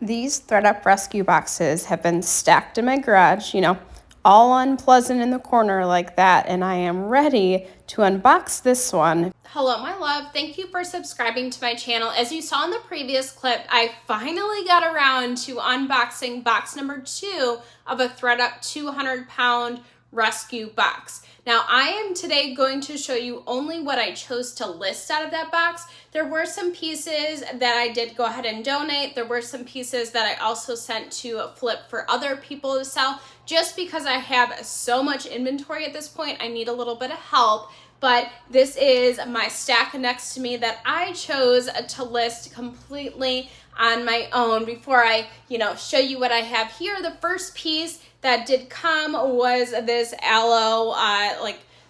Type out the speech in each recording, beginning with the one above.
These ThredUP rescue boxes have been stacked in my garage, all unpleasant in the corner like that, and I am ready to unbox this one. Hello, my love. Thank you for subscribing to my channel. As you saw in the previous clip, I finally got around to unboxing box number 2 of a ThredUP 200-pound rescue box. Now, I am today going to show you only what I chose to list out of that box. There were some pieces that I did go ahead and donate. There were some pieces that I also sent to Flip for other people to sell. Just because I have so much inventory at this point, I need a little bit of help. But this is my stack next to me that I chose to list completely on my own. Before I, show you what I have here, the first piece that did come was this aloe,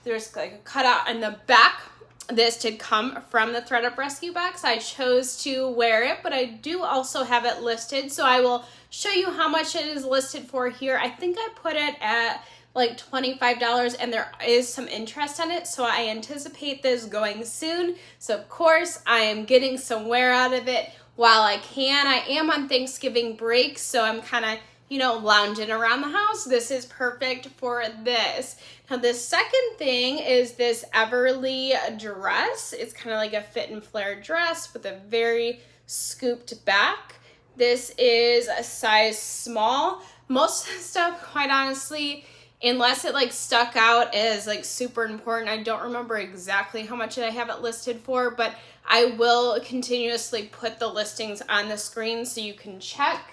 there's like a cutout in the back. This did come from the ThredUP rescue box. I chose to wear it, but I do also have it listed. So I will show you how much it is listed for here. I think I put it at like $25 and there is some interest in it. So I anticipate this going soon. So of course I am getting some wear out of it while I can. I am on Thanksgiving break, so I'm kind of lounging around the house. This is perfect for this. Now, the second thing is this Everly dress. It's kind of like a fit and flare dress with a very scooped back. This is a size small. Most of the stuff, quite honestly, unless it stuck out as super important, I don't remember exactly how much I have it listed for, but I will continuously put the listings on the screen so you can check.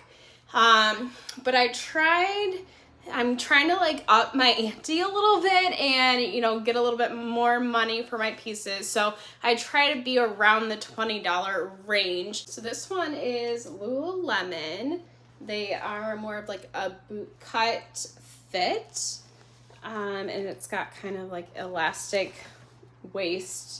But I'm trying to up my ante a little bit and, get a little bit more money for my pieces. So I try to be around the $20 range. So this one is Lululemon. They are more of a boot cut fit. And it's got kind of elastic waist.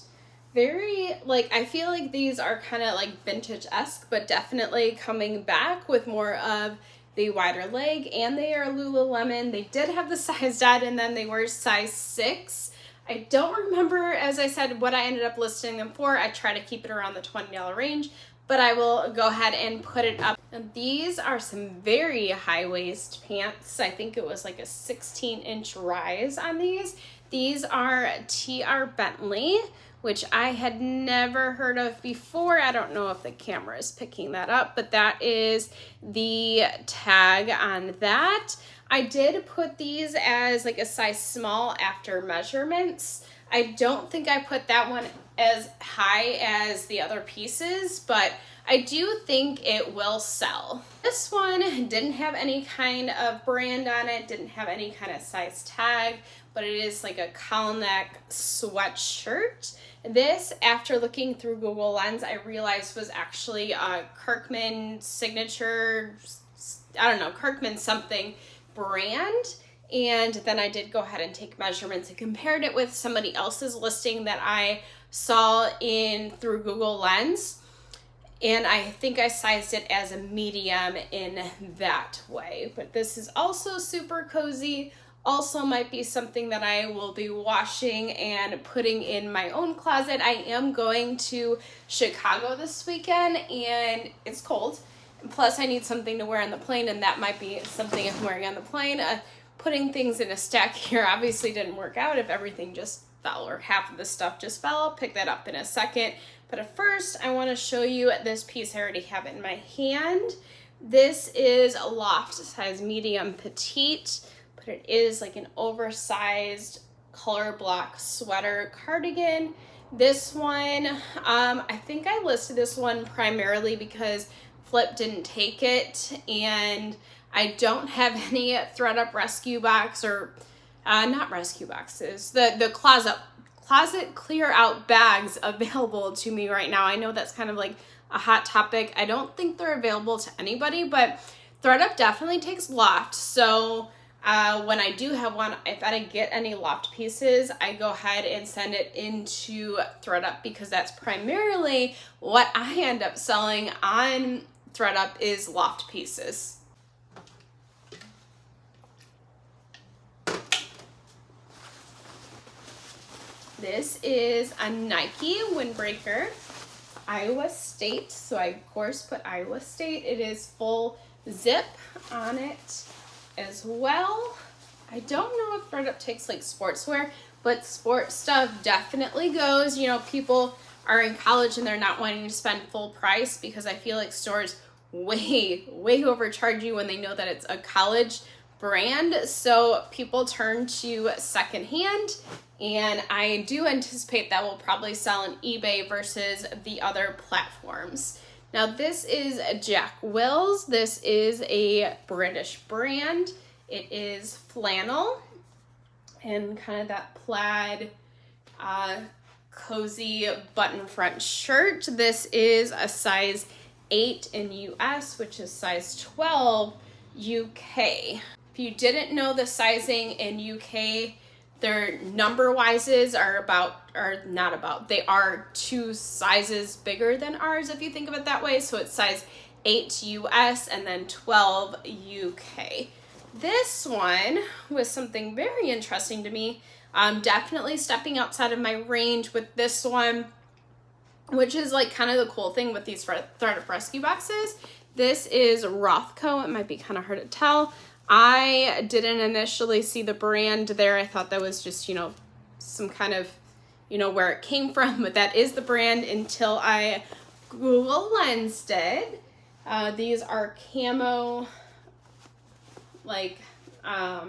Very, I feel like these are kind of vintage-esque, but definitely coming back with more of the wider leg, and they are Lululemon. They did have the size dot, and then they were size 6. I don't remember, as I said, what I ended up listing them for. I try to keep it around the $20 range, but I will go ahead and put it up. And these are some very high-waist pants. I think it was a 16-inch rise on these. These are TR Bentley, which I had never heard of before. I don't know if the camera is picking that up, but that is the tag on that. I did put these as a size small after measurements. I don't think I put that one as high as the other pieces, but I do think it will sell. This one didn't have any kind of brand on it, didn't have any kind of size tag, but it is a cowl neck sweatshirt. This, after looking through Google Lens, I realized was actually a Kirkman signature, Kirkman something brand. And then I did go ahead and take measurements and compared it with somebody else's listing that I saw through Google Lens. And I think I sized it as a medium in that way. But this is also super cozy. Also might be something that I will be washing and putting in my own closet. I am going to Chicago this weekend and it's cold. Plus I need something to wear on the plane, and that might be something I'm wearing on the plane. Putting things in a stack here obviously didn't work out if everything just fell or half of the stuff just fell. I'll pick that up in a second. But at first I want to show you this piece. I already have it in my hand. This is a loft size medium petite. But it is an oversized color block sweater cardigan. This one, I think I listed this one primarily because Flip didn't take it, and I don't have any ThredUP rescue box or not rescue boxes, the closet clear out bags available to me right now. I know that's kind of a hot topic. I don't think they're available to anybody, but ThredUP definitely takes loft. So when I do have one, if I get any loft pieces, I go ahead and send it into ThredUP because that's primarily what I end up selling on ThredUP is loft pieces. This is a Nike windbreaker. Iowa State, so I of course put Iowa State. It is full zip on it as well. I don't know if ThredUP takes like sportswear, but sports stuff definitely goes. You know, people are in college and they're not wanting to spend full price, because I feel like stores way overcharge you when they know that it's a college brand. So people turn to secondhand, and I do anticipate that will probably sell on eBay versus the other platforms. Now this is Jack Wills. This is a British brand. It is flannel and kind of that plaid cozy button front shirt. This is a size 8 in US, which is size 12 UK. If you didn't know the sizing in UK, their number wises are they are 2 sizes bigger than ours, if you think of it that way. So it's size 8 US and then 12 UK. This one was something very interesting to me. Definitely stepping outside of my range with this one, which is like kind of the cool thing with these ThredUP rescue boxes. This is Rothko. It might be kind of hard to tell. I didn't initially see the brand there. I thought that was just, you know, some kind of, you know, where it came from, but that is the brand until I Google lensed it. These are camo, like, I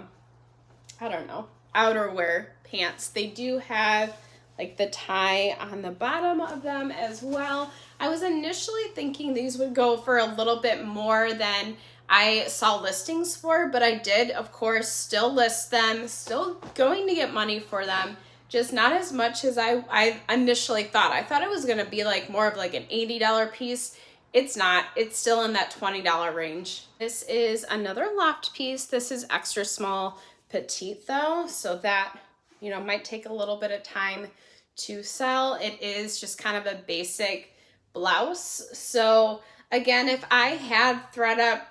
don't know, outerwear pants. They do have like the tie on the bottom of them as well. I was initially thinking these would go for a little bit more than I saw listings for, but I did, of course, still list them, still going to get money for them, just not as much as I initially thought. I thought it was going to be like more of like an $80 piece. It's not. It's still in that $20 range. This is another loft piece. This is extra small petite though, so that, you know, might take a little bit of time to sell. It is just kind of a basic blouse. So again, if I had ThredUP,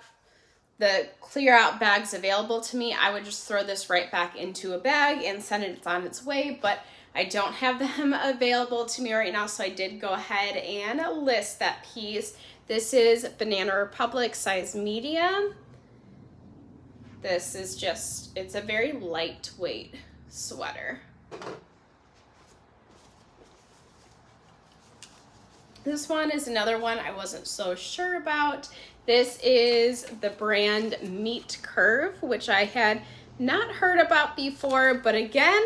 the clear out bags available to me, I would just throw this right back into a bag and send it on its way, but I don't have them available to me right now, so I did go ahead and list that piece. This is Banana Republic size medium. This is just, it's a very lightweight sweater. This one is another one I wasn't so sure about. This is the brand Meat Curve, which I had not heard about before, but again,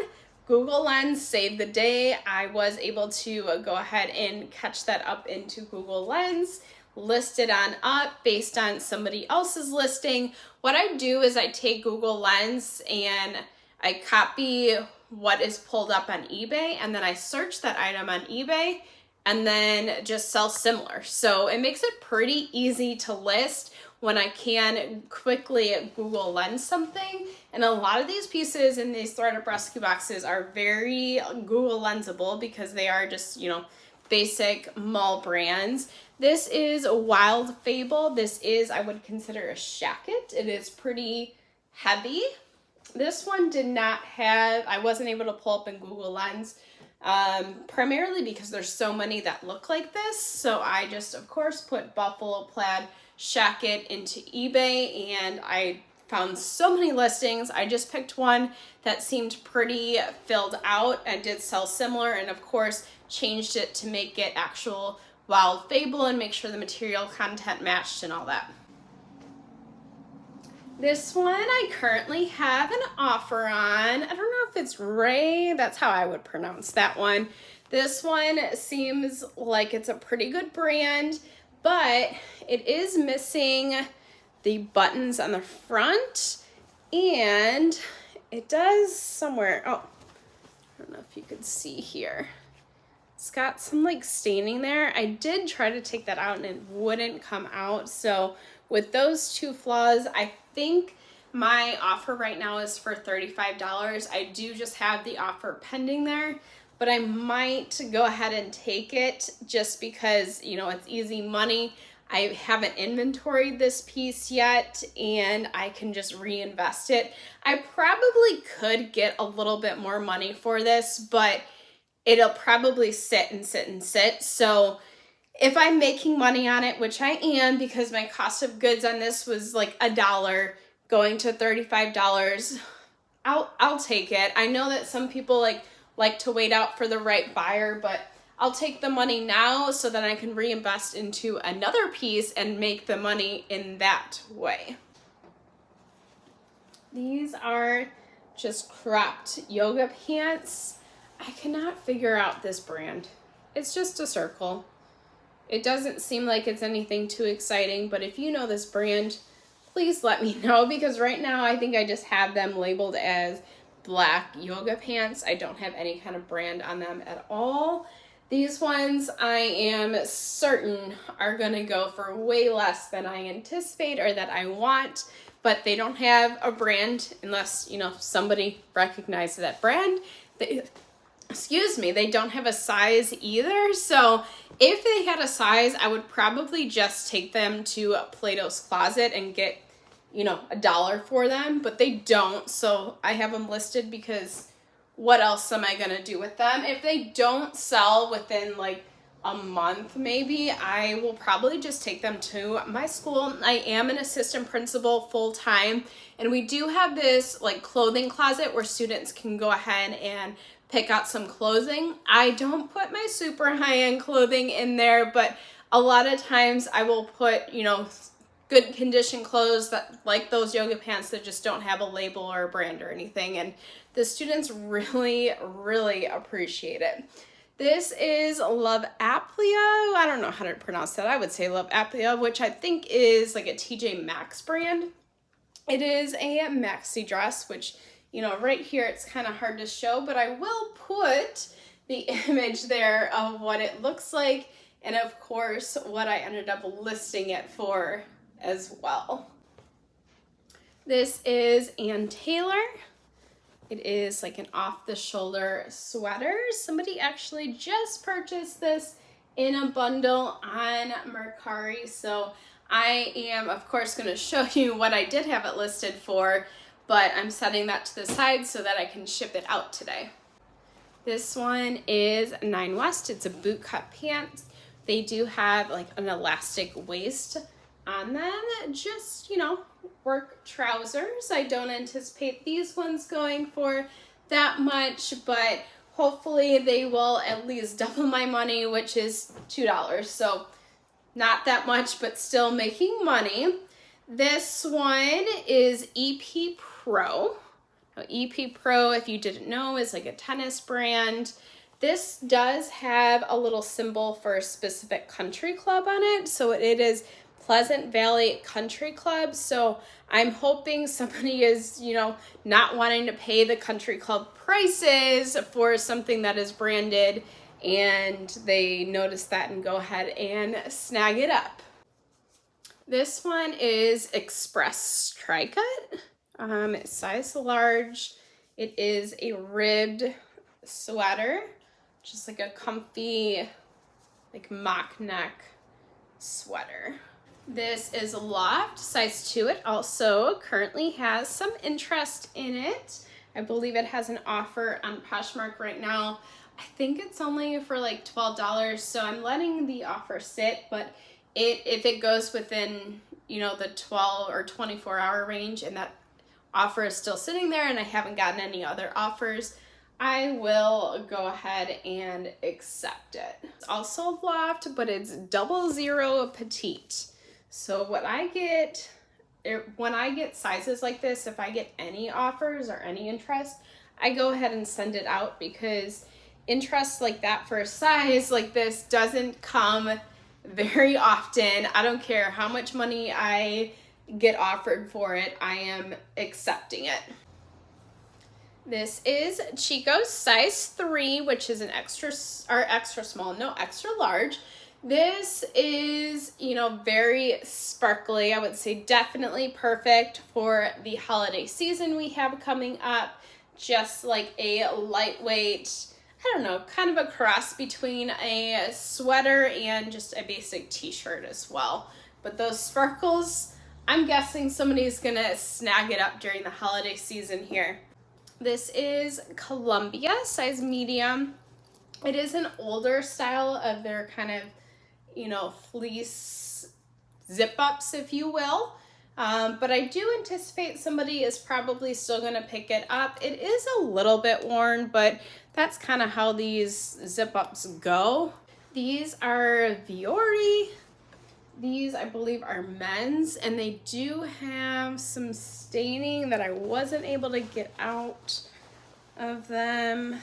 Google Lens saved the day. I was able to go ahead and catch that up into Google Lens, list it on up based on somebody else's listing. What I do is I take Google Lens and I copy what is pulled up on eBay, and then I search that item on eBay and then just sell similar. So it makes it pretty easy to list when I can quickly Google Lens something. And a lot of these pieces in these ThredUP rescue boxes are very Google Lensable because they are just, you know, basic mall brands. This is Wild Fable. This is, I would consider, a shacket. It is pretty heavy. This one did not have, I wasn't able to pull up in Google Lens, primarily because there's so many that look like this. So I just, of course, put buffalo plaid shacket into eBay, and I found so many listings. I just picked one that seemed pretty filled out and did sell similar, and of course changed it to make it actual Wild Fable and make sure the material content matched and all that. This one I currently have an offer on. I don't know if it's Ray, that's how I would pronounce that one. This one seems like it's a pretty good brand, but it is missing the buttons on the front, and it does somewhere, oh, I don't know if you could see here. It's got some like staining there. I did try to take that out and it wouldn't come out. So with those two flaws, I think my offer right now is for $35. I do just have the offer pending there, but I might go ahead and take it just because, you know, it's easy money. I haven't inventoried this piece yet, and I can just reinvest it. I probably could get a little bit more money for this, but it'll probably sit and sit and sit. So If I'm making money on it, which I am because my cost of goods on this was like $1 going to $35, I'll take it. I know that some people like to wait out for the right buyer, but I'll take the money now so that I can reinvest into another piece and make the money in that way. These are just cropped yoga pants. I cannot figure out this brand. It's just a circle. It doesn't seem like it's anything too exciting, but if you know this brand, please let me know, because right now I think I just have them labeled as black yoga pants. I don't have any kind of brand on them at all. These ones I am certain are gonna go for way less than I anticipate or that I want, but they don't have a brand unless, you know, somebody recognizes that brand. They don't have a size either. So if they had a size, I would probably just take them to Plato's Closet and get, you know, $1 for them, but they don't. So I have them listed because what else am I going to do with them? If they don't sell within like a month, maybe, I will probably just take them to my school. I am an assistant principal full time, and we do have this like clothing closet where students can go ahead and pick out some clothing. I don't put my super high-end clothing in there, but a lot of times I will put, you know, good condition clothes that like those yoga pants that just don't have a label or a brand or anything, and the students really, really appreciate it. This is Love Aplia. I don't know how to pronounce that. I would say Love Aplia, which I think is like a TJ Maxx brand. It is a maxi dress, which, you know, right here it's kind of hard to show, but I will put the image there of what it looks like, and of course what I ended up listing it for as well. This is Ann Taylor. It is like an off-the-shoulder sweater. Somebody actually just purchased this in a bundle on Mercari, so I am, of course, going to show you what I did have it listed for, but I'm setting that to the side so that I can ship it out today. This one is Nine West. It's a boot cut pants. They do have like an elastic waist on them, just, you know, work trousers. I don't anticipate these ones going for that much, but hopefully they will at least double my money, which is $2. So not that much, but still making money. This one is EP Pro. Now, EP Pro, if you didn't know, is like a tennis brand. This does have a little symbol for a specific country club on it. So it is Pleasant Valley Country Club. So I'm hoping somebody is, you know, not wanting to pay the country club prices for something that is branded, and they notice that and go ahead and snag it up. This one is Express Tri-Cut. It's size large. It is a ribbed sweater, just like a comfy, like mock neck sweater. This is Loft, size 2. It also currently has some interest in it. I believe it has an offer on Poshmark right now. I think it's only for like $12, so I'm letting the offer sit, but if it goes within, you know, the 12 or 24 hour range and that offer is still sitting there and I haven't gotten any other offers, I will go ahead and accept it. It's also Loft, but it's 00 petite. So what I get, when I get sizes like this, if I get any offers or any interest, I go ahead and send it out, because interest like that for a size like this doesn't come very often. I don't care how much money I get offered for it, I am accepting it. This is Chico's size 3, which is an extra large. This is, you know, very sparkly. I would say definitely perfect for the holiday season we have coming up. Just like a lightweight, I don't know, kind of a cross between a sweater and just a basic t-shirt as well. But those sparkles, I'm guessing somebody's gonna snag it up during the holiday season here. This is Columbia, size medium. It is an older style of their kind of you know, fleece zip ups, if you will. But I do anticipate somebody is probably still going to pick it up. It is a little bit worn, but that's kind of how these zip ups go. These are Viore. These, I believe, are men's, and they do have some staining that I wasn't able to get out of them.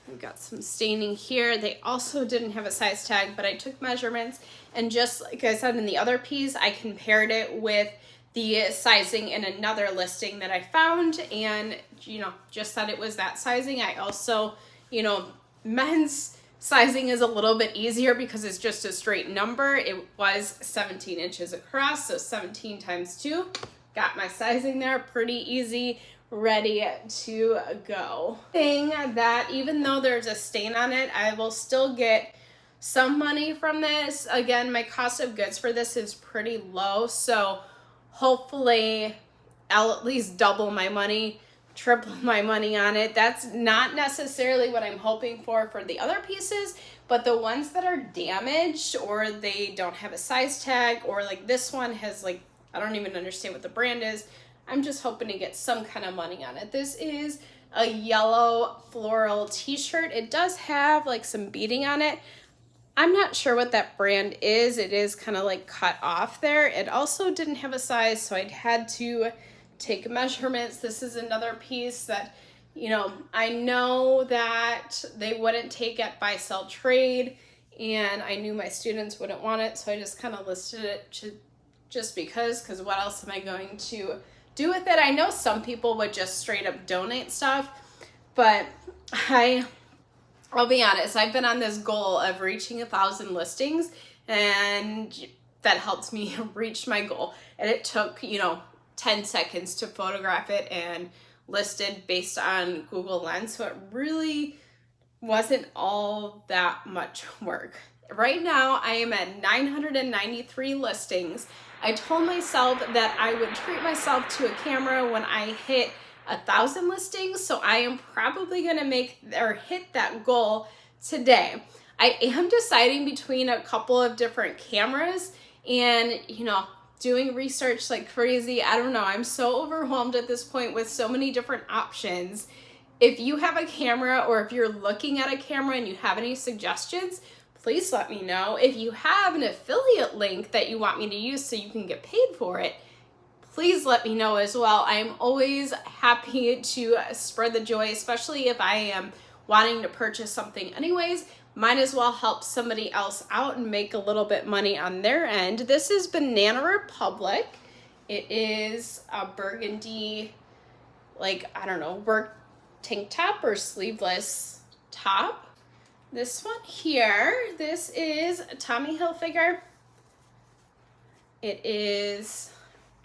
I've got some staining here. They also didn't have a size tag, but I took measurements, and just like I said in the other piece, I compared it with the sizing in another listing that I found, and, you know, just that it was that sizing. I also, you know, men's sizing is a little bit easier because it's just a straight number. It was 17 inches across, so 17 times 2. Got my sizing there, pretty easy, ready to go. Thing that even though there's a stain on it, I will still get some money from this. Again, my cost of goods for this is pretty low, so hopefully I'll at least double my money, triple my money on it. That's not necessarily what I'm hoping for the other pieces, but the ones that are damaged or they don't have a size tag, or like this one has, like, I don't even understand what the brand is. I'm just hoping to get some kind of money on it. This is a yellow floral t-shirt. It does have like some beading on it. I'm not sure what that brand is. It is kind of like cut off there. It also didn't have a size, so I'd had to take measurements. This is another piece that, you know, I know that they wouldn't take at buy, sell, trade, and I knew my students wouldn't want it, so I just kind of listed it just because what else am I going to do with it? I know some people would just straight up donate stuff, but I'll be honest, I've been on this goal of reaching 1,000 listings, and that helped me reach my goal. And it took, you know, 10 seconds to photograph it and listed based on Google Lens. So it really wasn't all that much work. Right now, I am at 993 listings. I told myself that I would treat myself to a camera when I hit 1,000 listings, so I am probably gonna make or hit that goal today. I am deciding between a couple of different cameras and, you know, doing research like crazy. I don't know, I'm so overwhelmed at this point with so many different options. If you have a camera, or if you're looking at a camera and you have any suggestions, please let me know. If you have an affiliate link that you want me to use so you can get paid for it, please let me know as well. I am always happy to spread the joy, especially if I am wanting to purchase something anyways. Might as well help somebody else out and make a little bit money on their end. This is Banana Republic. It is a burgundy, like, I don't know, work tank top or sleeveless top. This one here, this is Tommy Hilfiger. It is,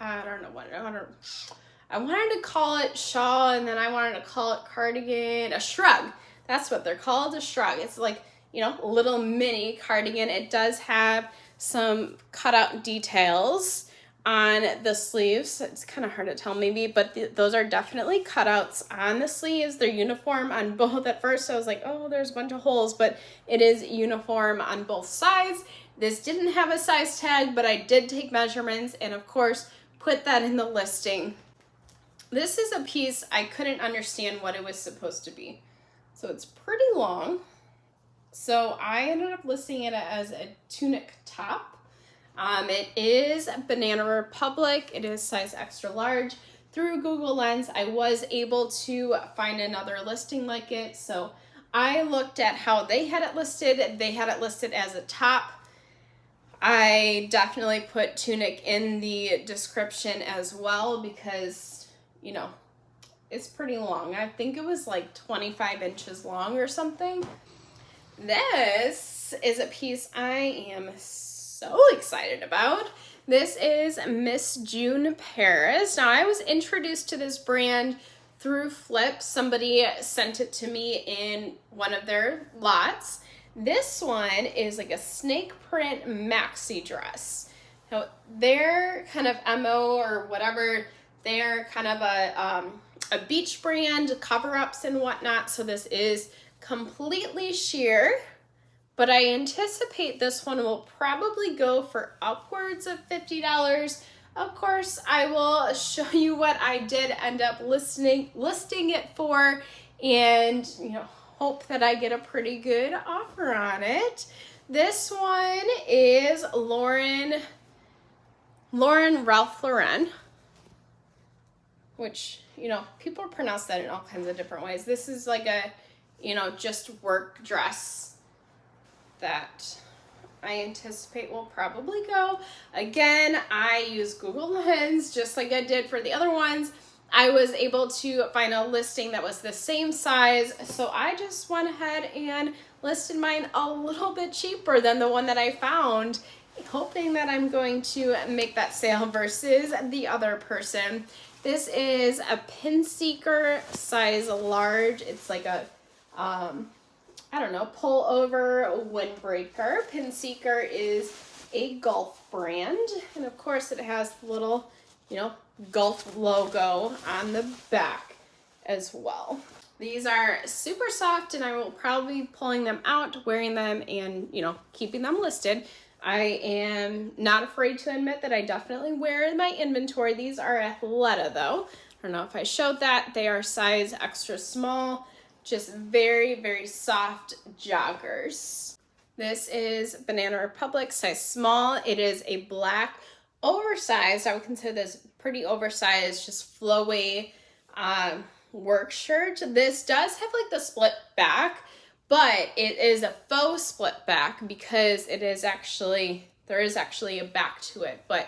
I don't know what, I wanted to call it shawl, and then I wanted to call it cardigan, a shrug. That's what they're called, a shrug. It's like, you know, a little mini cardigan. It does have some cutout details on the sleeves. It's kind of hard to tell maybe, but those are definitely cutouts on the sleeves. They're uniform on both. At first I was like, oh, there's a bunch of holes, but it is uniform on both sides. This didn't have a size tag, but I did take measurements and of course put that in the listing. This is a piece I couldn't understand what it was supposed to be. So it's pretty long. So I ended up listing it as a tunic top. It is Banana Republic. It is size extra large. Through Google Lens, I was able to find another listing like it. So I looked at how they had it listed. They had it listed as a top. I definitely put tunic in the description as well because, you know, it's pretty long. I think it was like 25 inches long or something. This is a piece I am so excited about. This is Miss June Paris. Now, I was introduced to this brand through Flip. Somebody sent it to me in one of their lots. This one is like a snake print maxi dress. Now, their kind of MO or whatever, they're kind of a beach brand, cover-ups and whatnot. So this is completely sheer, but I anticipate this one will probably go for upwards of $50. Of course, I will show you what I did end up listing it for, and hope that I get a pretty good offer on it. This one is Lauren Ralph Lauren, which, people pronounce that in all kinds of different ways. This is like a, just work dress that I anticipate will probably go. Again, I use Google Lens just like I did for the other ones. I was able to find a listing that was the same size, so I just went ahead and listed mine a little bit cheaper than the one that I found, hoping that I'm going to make that sale versus the other person. This is a Pin Seeker size large. It's like a, pull over windbreaker. Pin Seeker is a golf brand. And of course it has the little, golf logo on the back as well. These are super soft, and I will probably be pulling them out, wearing them, and, keeping them listed. I am not afraid to admit that I definitely wear in my inventory. These are Athleta though. I don't know if I showed that. They are size extra small, just very, very soft joggers. This is Banana Republic, size small. It is a black, oversized, I would consider this pretty oversized, just flowy work shirt. This does have like the split back, but it is a faux split back because there is actually a back to it, but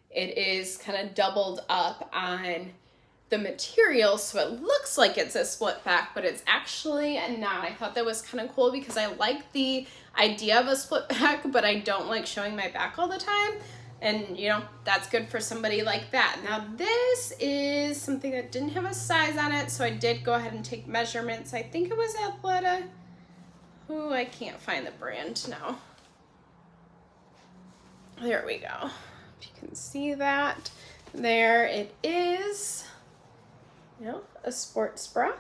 it is kind of doubled up on the material, so it looks like it's a split back, but it's actually not. I thought that was kind of cool because I like the idea of a split back, but I don't like showing my back all the time. And, that's good for somebody like that. Now, this is something that didn't have a size on it, so I did go ahead and take measurements. I think it was Athleta. Ooh, I can't find the brand now. There we go. If you can see that. There it is. A sports bra.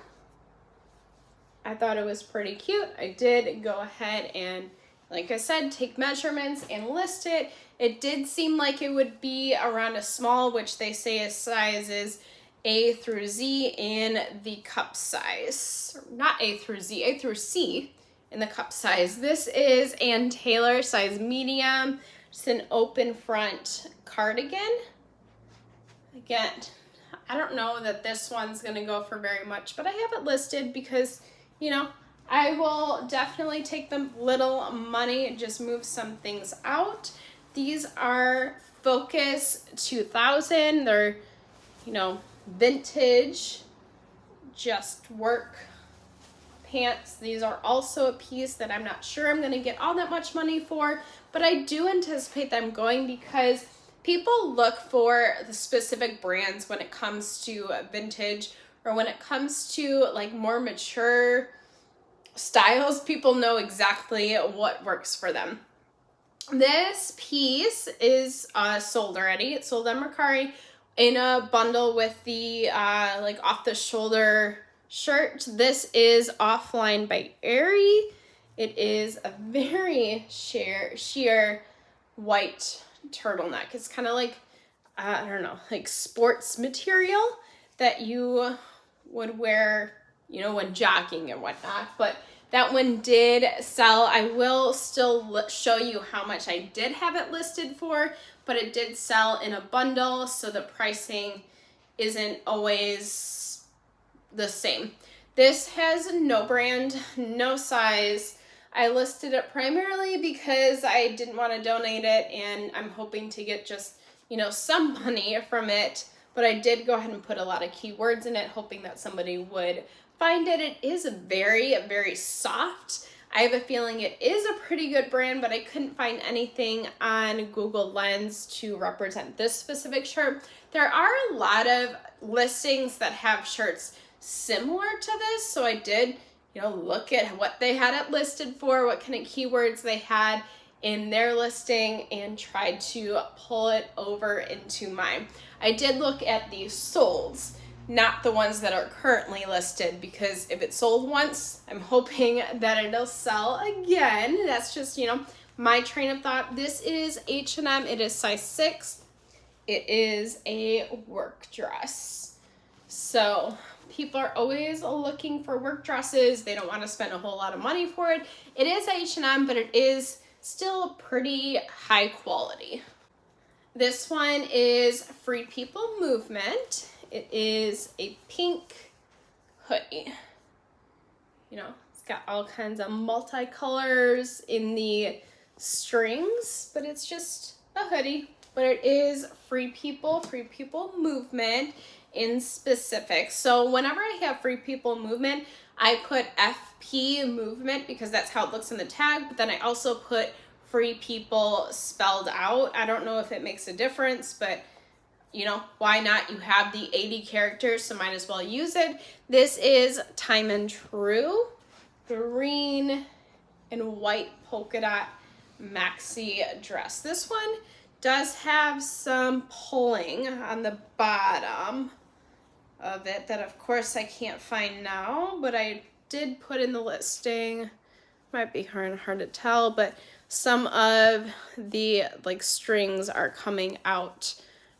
I thought it was pretty cute. I did go ahead and, like I said, take measurements and list it. It did seem like it would be around a small, which they say is sizes A through Z in the cup size. Not A through Z, A through C in the cup size. This is Ann Taylor, size medium. It's an open front cardigan. Again, I don't know that this one's gonna go for very much, but I have it listed because, I will definitely take the little money and just move some things out. These are Focus 2000. They're, vintage, just work pants. These are also a piece that I'm not sure I'm going to get all that much money for, but I do anticipate them going because people look for the specific brands when it comes to vintage, or when it comes to like more mature styles. People know exactly what works for them. This piece is sold already. It's sold on Mercari in a bundle with the like off the shoulder shirt. This is Offline by Aerie. It is a very sheer white turtleneck. It's kind of like, like sports material that you would wear, when jogging and whatnot. But that one did sell. I will still show you how much I did have it listed for, but it did sell in a bundle, so the pricing isn't always the same. This has no brand, no size. I listed it primarily because I didn't want to donate it, and I'm hoping to get just, some money from it. But I did go ahead and put a lot of keywords in it, hoping that somebody would find it. It is very, very soft. I have a feeling it is a pretty good brand, but I couldn't find anything on Google Lens to represent this specific shirt. There are a lot of listings that have shirts similar to this, so I did, look at what they had it listed for, what kind of keywords they had in their listing, and tried to pull it over into mine. I did look at the solds. not the ones that are currently listed, because if it sold once, I'm hoping that it'll sell again. That's just, my train of thought. This is H&M. It is size 6. It is a work dress. So people are always looking for work dresses. They don't want to spend a whole lot of money for it. It is H&M, but it is still pretty high quality. This one is Free People Movement. It is a pink hoodie. It's got all kinds of multicolors in the strings, but it's just a hoodie. But it is Free People Movement in specific. So whenever I have Free People Movement, I put FP Movement because that's how it looks in the tag, but then I also put Free People spelled out. I don't know if it makes a difference, but why not? You have the 80 characters, so might as well use it. This is Time and True, green and white polka dot maxi dress. This one does have some pulling on the bottom of it that of course I can't find now, but I did put in the listing. Might be hard to tell, but some of the strings are coming out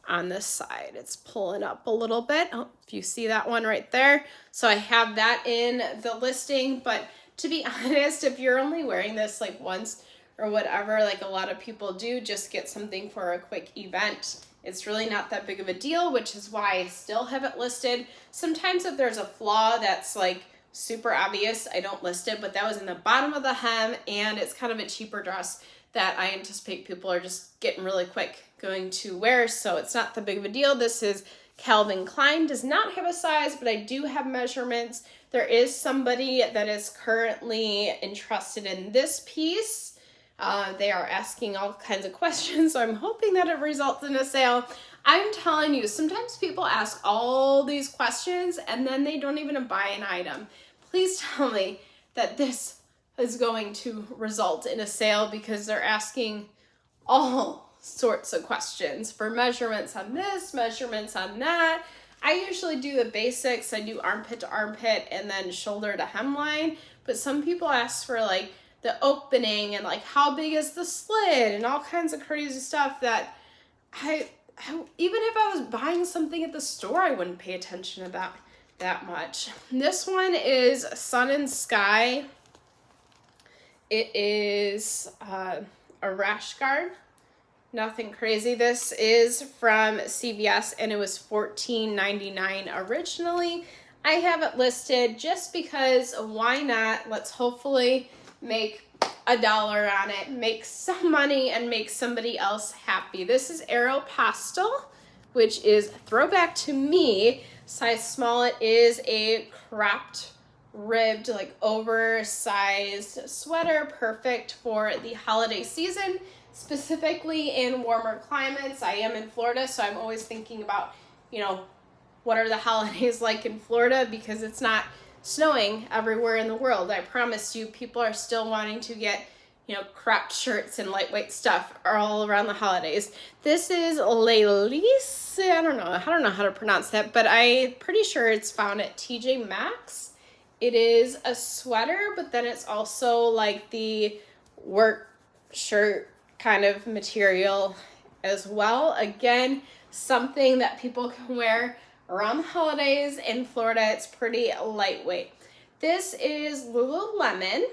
on this side. It's pulling up a little bit. Oh, if you see that one right there. So I have that in the listing, but to be honest, if you're only wearing this once or whatever, a lot of people do, just get something for a quick event. It's really not that big of a deal, which is why I still have it listed. Sometimes if there's a flaw that's super obvious, I don't list it, but that was in the bottom of the hem, and it's kind of a cheaper dress that I anticipate people are just getting really quick going to wear, so it's not that big of a deal. This is Calvin Klein, does not have a size, but I do have measurements. There is somebody that is currently interested in this piece. They are asking all kinds of questions, so I'm hoping that it results in a sale. I'm telling you, sometimes people ask all these questions and then they don't even buy an item. Please tell me that this is going to result in a sale, because they're asking all sorts of questions for measurements on this, measurements on that. I usually do the basics. I do armpit to armpit and then shoulder to hemline, but some people ask for the opening and how big is the slit and all kinds of crazy stuff that I even if I was buying something at the store, I wouldn't pay attention to that much. This one is Sun and Sky. It is a rash guard. Nothing crazy. This is from CVS and it was $14.99 originally. I have it listed just because why not? Let's hopefully make $1 on it, make some money, and make somebody else happy. This is Aeropostale, which is throwback to me. Size small. It is a cropped, ribbed, oversized sweater, perfect for the holiday season, specifically in warmer climates. I am in Florida, so I'm always thinking about, what are the holidays like in Florida, because it's not snowing everywhere in the world. I promise you, people are still wanting to get, cropped shirts and lightweight stuff all around the holidays. This is Lelis. I don't know how to pronounce that, but I'm pretty sure it's found at TJ Maxx. It is a sweater, but then it's also the work shirt kind of material as well. Again, something that people can wear around the holidays in Florida. It's pretty lightweight. This is Lululemon.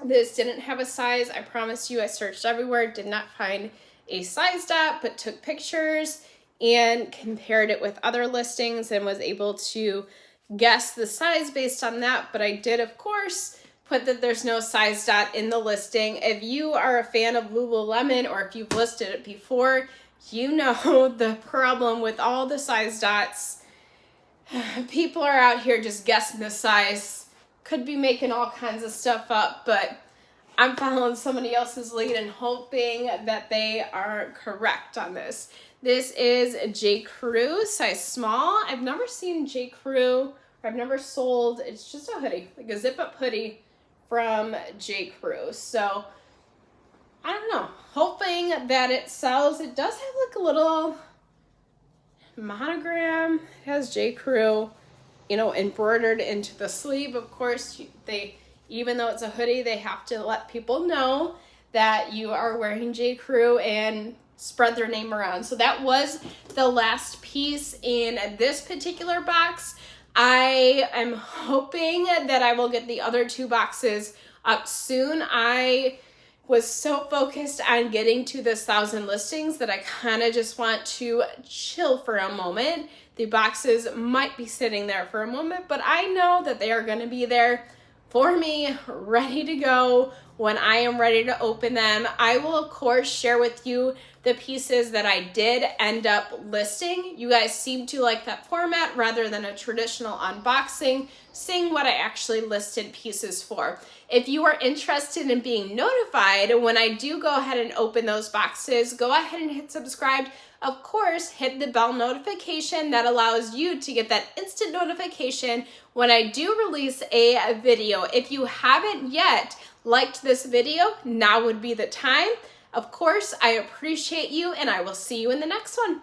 This didn't have a size. I promise you, I searched everywhere, did not find a size dot, but took pictures and compared it with other listings and was able to guess the size based on that. But I did, of course, put that there's no size dot in the listing. If you are a fan of Lululemon, or if you've listed it before, you know the problem with all the size dots. People are out here just guessing the size. Could be making all kinds of stuff up, but I'm following somebody else's lead and hoping that they are correct on this. This is J. Crew, size small. I've never seen J. Crew, or I've never sold, it's just a hoodie, a zip-up hoodie from J. Crew. So, I don't know, hoping that it sells. It does have a little monogram. It has J. Crew, you know, embroidered into the sleeve. Of course, even though it's a hoodie, they have to let people know that you are wearing J. Crew and spread their name around. So that was the last piece in this particular box. I am hoping that I will get the other 2 boxes up soon. I was so focused on getting to this 1,000 listings that I kind of just want to chill for a moment. The boxes might be sitting there for a moment, but I know that they are going to be there for me, ready to go when I am ready to open them. I will, of course, share with you the pieces that I did end up listing. You guys seem to like that format rather than a traditional unboxing, seeing what I actually listed pieces for. If you are interested in being notified when I do go ahead and open those boxes, go ahead and hit subscribe. Of course, hit the bell notification that allows you to get that instant notification when I do release a video. If you haven't yet liked this video, now would be the time. Of course, I appreciate you, and I will see you in the next one.